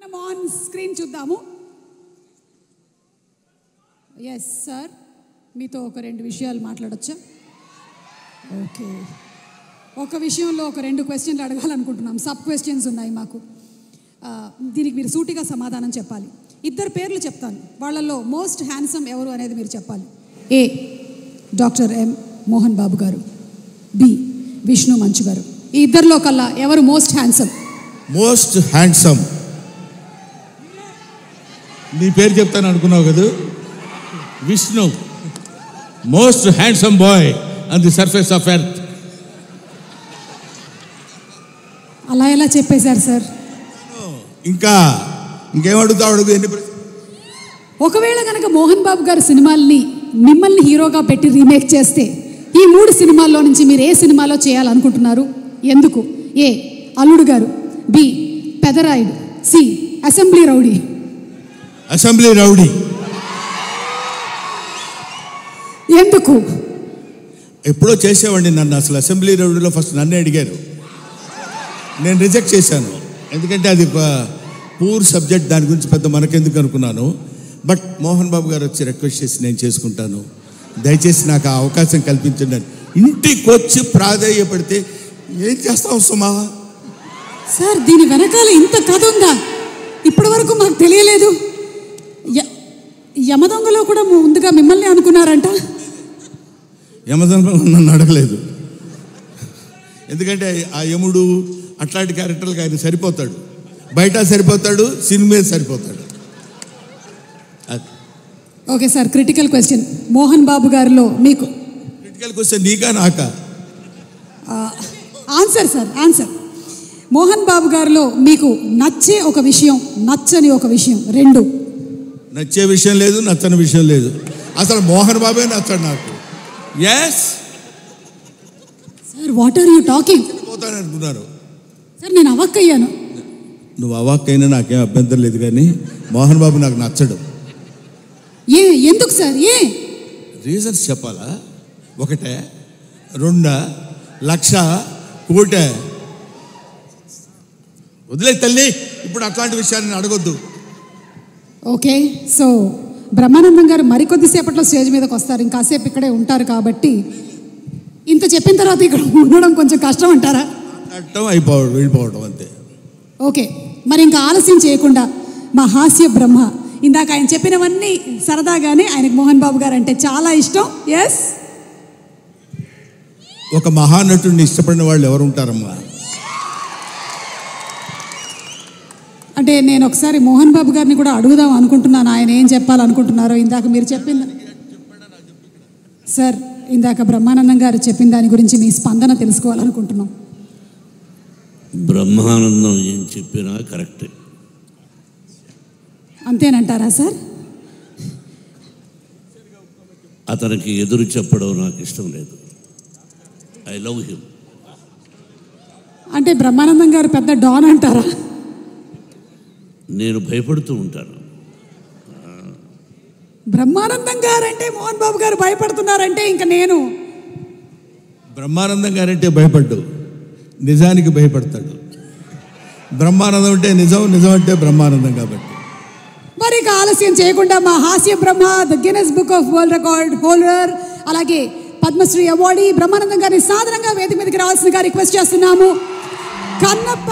మనం on screen చూద్దాము. Yes sir, మీతో ఒక 2 విషయాలు మాట్లాడొచ్చా? ఓకే, ఒక విషయంలో ఒక 2 క్వశ్చన్లు అడగాలనుకుంటున్నాం. సబ్ క్వశ్చన్స్ ఉన్నాయి మాకు. దీనికి మీరు సూటిగా సమాధానం చెప్పాలి. 2 పేర్లు చెప్తాను, వాళ్ళల్లో మోస్ట్ హ్యాండ్సమ్ ఎవరు అనేది మీరు చెప్పాలి. ఏ డాక్టర్ ఎం మోహన్ బాబు గారు, బి విష్ణు మంచు గారు. ఈ 2లో కల్లా ఎవరు మోస్ట్ హ్యాండ్సమ్? మోస్ట్ హ్యాండ్సమ్ నీ పేరు చెప్తాను అనుకున్నావు కదా, Vishnu. Most handsome boy on the surface of earth. అలా ఎలా చెప్పేశారు సార్? ఇంకేమడుగుతావు అడుగు. ఒకవేళ కనుక మోహన్ బాబు గారు సినిమాల్ని మిమ్మల్ని హీరోగా పెట్టి రీమేక్ చేస్తే ఈ 3 సినిమాల్లో నుంచి మీరు ఏ సినిమాలో చేయాలనుకుంటున్నారు? ఎందుకు? A Alludu Garu, B Pedarayudu, C assembly rowdy. Assembly rowdy. ఎందుకు? ఎప్పుడో చేసేవాడిని నన్ను. అసలు అసెంబ్లీ రౌడీలో ఫస్ట్ నన్నే అడిగారు, నేను రిజెక్ట్ చేశాను. ఎందుకంటే అది పూర్ సబ్జెక్ట్, దాని గురించి పెద్ద మనకెందుకు అనుకున్నాను. బట్ మోహన్ బాబు గారు వచ్చి రిక్వెస్ట్ చేసి నేను చేసుకుంటాను, దయచేసి నాకు ఆ అవకాశం కల్పించండి అని ఇంటికి వచ్చి ప్రాధేయపడితే ఏం చేస్తాం సుమా? సార్, దీని వెనకాల ఇంత కథ ఉందా? ఇప్పటి వరకు మాకు తెలియలేదు. యమదొంగలో కూడా ముందుగా మిమ్మల్ని అనుకున్నారంట. యమదొంగ నన్ను అడగలేదు, ఎందుకంటే ఆ యముడు అట్లాంటి క్యారెక్టర్లకు ఆయన సరిపోతాడు. బయట సరిపోతాడు, సినిమా సరిపోతాడు. Okay sir, critical question. Mohan Babu గారిలో మీకు క్రిటికల్ క్వశ్చన్ నీకా నాకా? Answer sir, answer. Mohan Babu గారిలో మీకు నచ్చే ఒక విషయం, నచ్చని ఒక విషయం, 2. నచ్చే విషయం లేదు, నచ్చని విషయం లేదు. అసలు మోహన్ బాబే నచ్చడు నాకు. Yes sir, what are you talking? పోతాను అనుకున్నారు సార్, నేను అవాక్కయ్యాను. నువ్వు అవాక్కైనా నాకేం అభ్యంతరం లేదు, కానీ మోహన్ బాబు నాకు నచ్చడు. ఎందుకు సార్? రీజన్స్ చెప్పాలా? 1, 2, లక్ష, కోటే? వదిలే తల్లి, ఇప్పుడు అట్లాంటి విషయాన్ని అడగొద్దు. ఓకే, సో బ్రహ్మానందం గారు మరికొద్దిసేపట్లో స్టేజ్ మీదకి వస్తారు, ఇంకాసేపు ఇక్కడే ఉంటారు కాబట్టి ఇంత చెప్పిన తర్వాత ఇక్కడ ఉండడం కొంచెం కష్టం అంటారా? వెళ్ళిపోవడం అంతే. ఓకే, మరి ఇంకా ఆలస్యం చేయకుండా మా హాస్య బ్రహ్మ, ఇందాక ఆయన చెప్పినవన్నీ సరదాగానే ఆయనకు మోహన్ బాబు గారు అంటే చాలా ఇష్టం. ఎస్, ఒక మహానటుడిని ఇష్టపడిన వాళ్ళు ఎవరు ఉంటారమ్మా? అంటే నేను ఒకసారి మోహన్ బాబు గారిని కూడా అడుగుదాం అనుకుంటున్నాను, ఆయన ఏం చెప్పాలనుకుంటున్నారో. ఇందాక మీరు చెప్పింది సార్, ఇందాక బ్రహ్మానందం గారు చెప్పిన దాని గురించి మీ స్పందన తెలుసుకోవాలనుకుంటున్నాం. బ్రహ్మానందం ఏం చెప్పినా కరెక్టే. అంతేనంటారా సార్? అతనికి ఎదురు చెప్పడం నాకు ఇష్టం లేదు. I love him. అంటే బ్రహ్మానందం గారు పెద్ద డాన్ అంటారా? నేను భయపడుతూ ఉంటాను. బ్రహ్మానందం గారు అంటే మోహన్ బాబు గారు భయపడుతున్నారంటే ఇంకా నేను బ్రహ్మానందం గారంటే భయపడ్డు, నిజానికి భయపడతాడు. బ్రహ్మానందం అంటే నిజం, నిజం అంటే బ్రహ్మానందం. కాబట్టి మరి ఇక ఆలస్యం చేయకుండా మా హాస్య బ్రహ్మ, the Guinness book of world record holder, అలాగే పద్మశ్రీ అవార్డీ బ్రహ్మానందం గారిని సాధారణంగా వేదిక మీదకి రావాల్సిందిగా రిక్వెస్ట్ చేస్తున్నాము. కన్నప్ప